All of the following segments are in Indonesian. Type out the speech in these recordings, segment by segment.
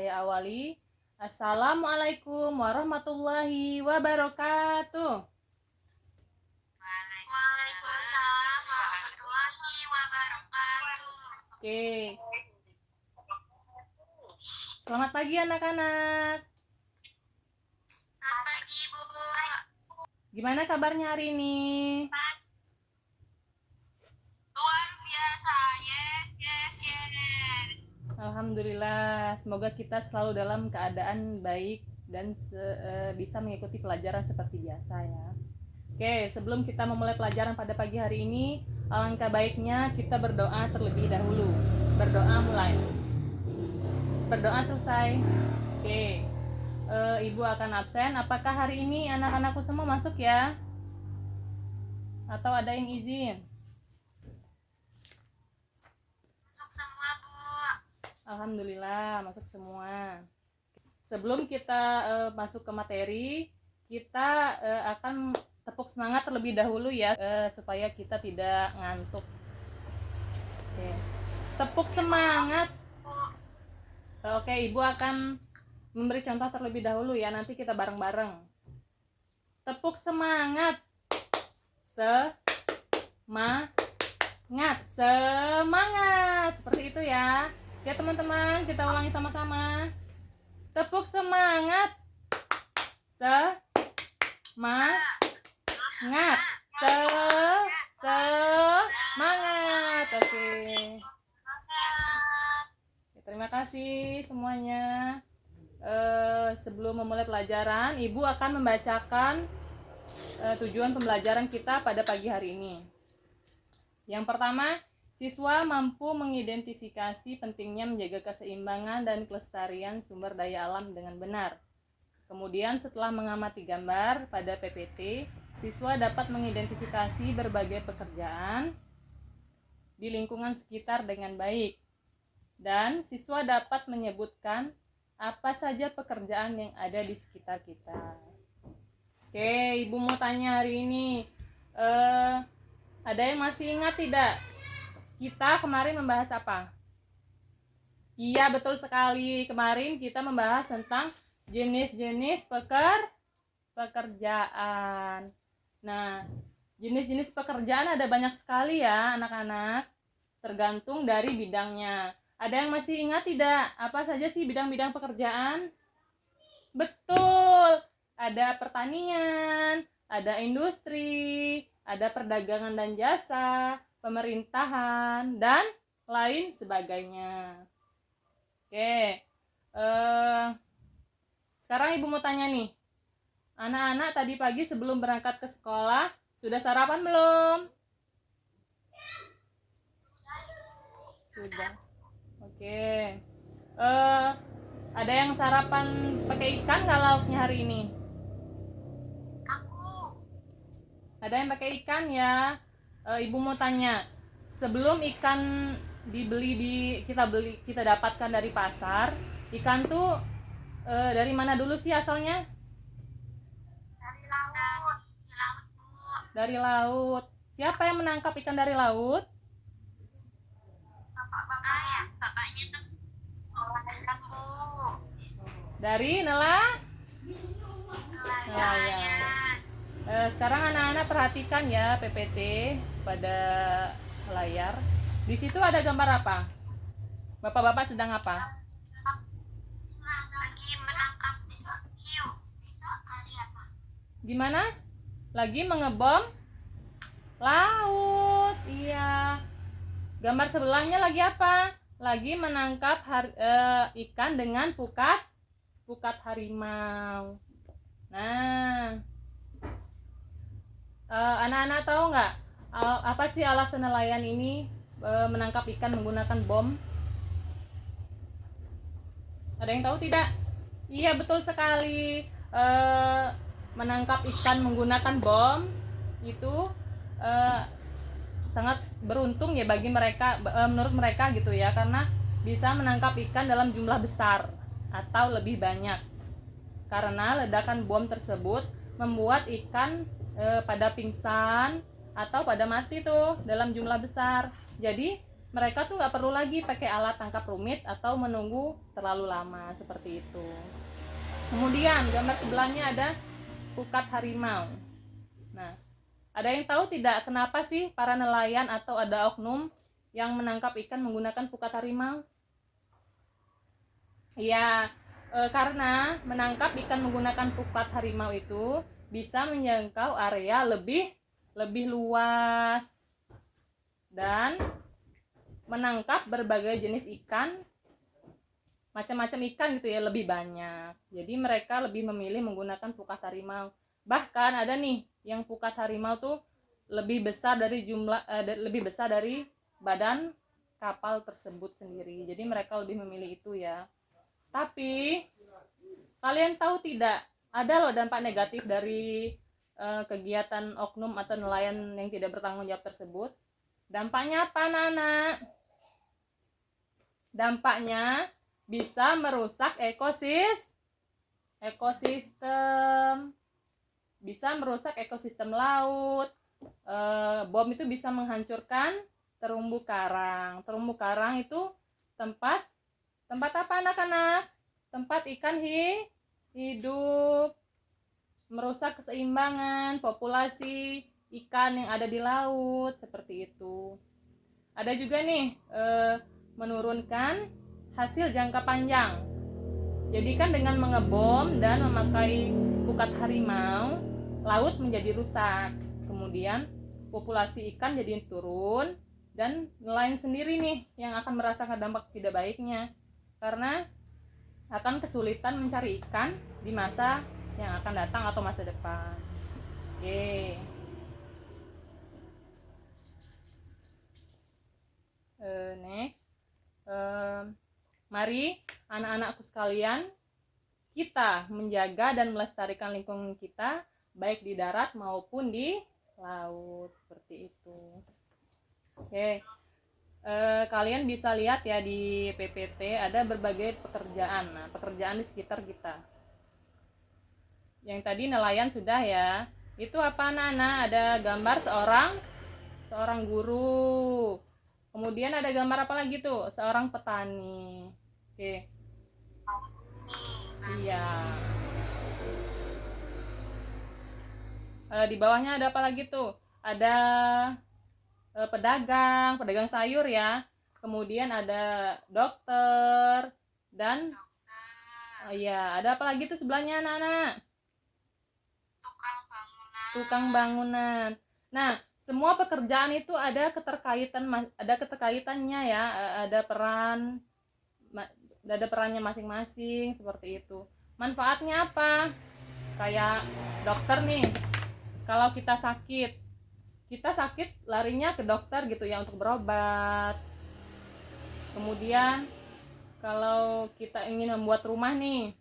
saya awali. Assalamualaikum warahmatullahi wabarakatuh. Waalaikumsalam warahmatullahi wabarakatuh. Oke, selamat pagi anak-anak. Selamat pagi, Bu. Gimana kabarnya hari ini? Luar biasa. Yes, yes, yes. Alhamdulillah, semoga kita selalu dalam keadaan baik dan bisa mengikuti pelajaran seperti biasa ya. Oke, sebelum kita memulai pelajaran pada pagi hari ini, alangkah baiknya kita berdoa terlebih dahulu. Berdoa mulai. Berdoa selesai. Oke, Ibu akan absen. Apakah hari ini anak-anakku semua masuk ya? Atau ada yang izin? Masuk semua, Bu. Alhamdulillah, masuk semua. Sebelum kita masuk ke materi, kita akan tepuk semangat terlebih dahulu ya, supaya kita tidak ngantuk. Oke. Tepuk semangat. Oke, Ibu akan memberi contoh terlebih dahulu ya, nanti kita bareng-bareng. Tepuk semangat. Semangat. Seperti itu ya. Ya teman-teman, kita ulangi sama-sama. Tepuk semangat. Semangat. Semangat. Oke. Terima kasih semuanya. Sebelum memulai pelajaran, Ibu akan membacakan tujuan pembelajaran kita pada pagi hari ini. Yang pertama, siswa mampu mengidentifikasi pentingnya menjaga keseimbangan dan kelestarian sumber daya alam dengan benar. Kemudian setelah mengamati gambar pada PPT, siswa dapat mengidentifikasi berbagai pekerjaan di lingkungan sekitar dengan baik. Dan siswa dapat menyebutkan apa saja pekerjaan yang ada di sekitar kita. Oke, Ibu mau tanya hari ini, ada yang masih ingat tidak? Kita kemarin membahas apa? Iya, betul sekali. Kemarin kita membahas tentang jenis-jenis pekerjaan. Nah, jenis-jenis pekerjaan ada banyak sekali ya, anak-anak. Tergantung dari bidangnya. Ada yang masih ingat tidak? Apa saja sih bidang-bidang pekerjaan? Betul. Ada pertanian, ada industri, ada perdagangan dan jasa, pemerintahan, dan lain sebagainya. Oke. Sekarang Ibu mau tanya nih. Anak-anak tadi pagi sebelum berangkat ke sekolah, sudah sarapan belum? Sudah. Oke. Ada yang sarapan pakai ikan nggak lauknya hari ini? Aku. Ada yang pakai ikan ya. Ibu mau tanya, sebelum ikan kita dapatkan dari pasar, ikan tuh dari mana dulu sih asalnya? Dari laut. Bu. Dari laut. Siapa yang menangkap ikan dari laut? Bapak-bapak ya. Bapaknya tuh ikan, Bu. Dari nelayan. Sekarang anak-anak perhatikan ya PPT pada layar. Di situ ada gambar apa? Bapak-bapak sedang apa? Lagi menangkap hiu. Besok hari apa? Gimana? Lagi mengebom laut. Iya. Gambar sebelahnya lagi apa? Lagi menangkap ikan dengan pukat harimau. Nah, anak-anak tahu nggak apa sih alasan nelayan ini menangkap ikan menggunakan bom? Ada yang tahu tidak? Iya, betul sekali. Menangkap ikan menggunakan bom itu sangat beruntung ya bagi mereka, menurut mereka gitu ya, karena bisa menangkap ikan dalam jumlah besar atau lebih banyak. Karena ledakan bom tersebut membuat ikan pada pingsan atau pada mati tuh dalam jumlah besar. Jadi mereka tuh nggak perlu lagi pakai alat tangkap rumit atau menunggu terlalu lama seperti itu. Kemudian gambar sebelahnya ada pukat harimau. Nah, ada yang tahu tidak kenapa sih para nelayan atau ada oknum yang menangkap ikan menggunakan pukat harimau? Ya, karena menangkap ikan menggunakan pukat harimau itu bisa menjangkau area lebih luas dan menangkap berbagai jenis ikan, macam-macam ikan gitu ya, lebih banyak. Jadi mereka lebih memilih menggunakan pukat harimau. Bahkan ada nih yang pukat harimau tuh lebih besar dari lebih besar dari badan kapal tersebut sendiri. Jadi mereka lebih memilih itu ya. Tapi kalian tahu tidak, ada loh dampak negatif dari kegiatan oknum atau nelayan yang tidak bertanggung jawab tersebut. Dampaknya apa, anak-anak? Dampaknya bisa merusak ekosistem, bisa merusak ekosistem laut. Bom itu bisa menghancurkan terumbu karang. Terumbu karang itu tempat apa, anak-anak? Tempat ikan hidup, merusak keseimbangan populasi ikan yang ada di laut, seperti itu. Ada juga nih menurunkan hasil jangka panjang. Jadi kan dengan mengebom dan memakai pukat harimau, laut menjadi rusak. Kemudian populasi ikan jadi turun dan nelayan sendiri nih yang akan merasakan dampak tidak baiknya. Karena akan kesulitan mencari ikan di masa yang akan datang atau masa depan. Oke. Next. Mari anak-anakku sekalian, kita menjaga dan melestarikan lingkungan kita baik di darat maupun di laut, seperti itu. Oke. Kalian bisa lihat ya di PPT ada berbagai pekerjaan. Nah, pekerjaan di sekitar kita. Yang tadi nelayan sudah ya. Itu apa, anak-anak? Ada gambar seorang guru. Kemudian ada gambar apa lagi tuh? Seorang petani. Oke. Iya. Di bawahnya ada apa lagi tuh? Ada pedagang sayur ya. Kemudian ada dokter dan iya, ada apa lagi tuh sebelahnya, anak-anak? Tukang bangunan. Nah, semua pekerjaan itu ada keterkaitannya ya, ada perannya masing-masing, seperti itu. Manfaatnya apa? Kayak dokter nih, kalau kita sakit larinya ke dokter gitu ya untuk berobat. Kemudian kalau kita ingin membuat rumah nih,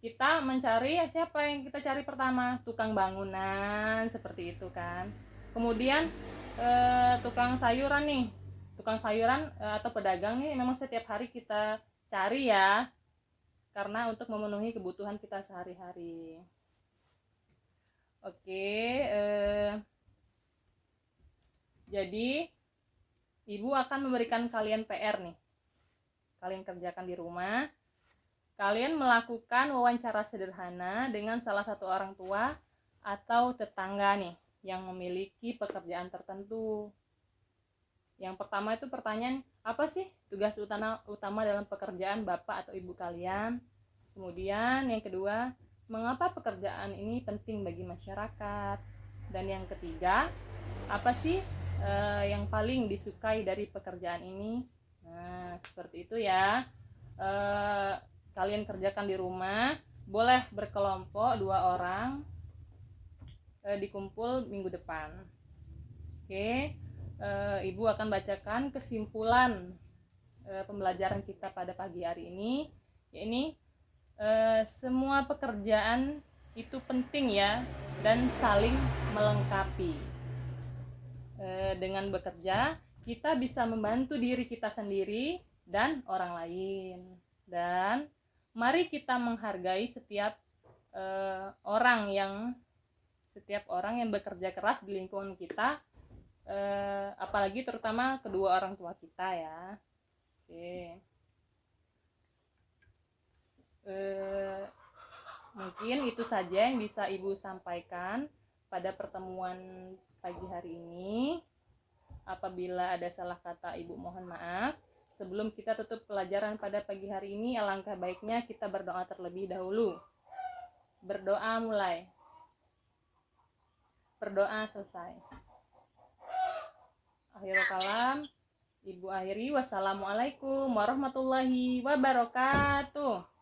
kita mencari siapa yang kita cari pertama? Tukang bangunan, seperti itu kan. Kemudian tukang sayuran atau pedagang nih memang setiap hari kita cari ya, karena untuk memenuhi kebutuhan kita sehari-hari. Oke, jadi ibu akan memberikan kalian PR nih. Kalian kerjakan di rumah. Kalian melakukan wawancara sederhana dengan salah satu orang tua atau tetangga nih yang memiliki pekerjaan tertentu. Yang pertama itu pertanyaan, apa sih tugas utama dalam pekerjaan bapak atau ibu kalian? Kemudian yang kedua, mengapa pekerjaan ini penting bagi masyarakat? Dan yang ketiga, apa sih yang paling disukai dari pekerjaan ini? Nah, seperti itu ya. Kalian kerjakan di rumah, boleh berkelompok 2 orang, dikumpul minggu depan. Oke, ibu akan bacakan kesimpulan pembelajaran kita pada pagi hari ini. Ini semua pekerjaan itu penting ya dan saling melengkapi. Dengan bekerja kita bisa membantu diri kita sendiri dan orang lain. Dan mari kita menghargai setiap orang yang bekerja keras di lingkungan kita, apalagi terutama kedua orang tua kita ya. Oke. Mungkin itu saja yang bisa Ibu sampaikan pada pertemuan pagi hari ini. Apabila ada salah kata, Ibu mohon maaf. Sebelum kita tutup pelajaran pada pagi hari ini, alangkah baiknya kita berdoa terlebih dahulu. Berdoa mulai. Berdoa selesai. Akhirul kalam, Ibu akhiri. Wassalamualaikum warahmatullahi wabarakatuh.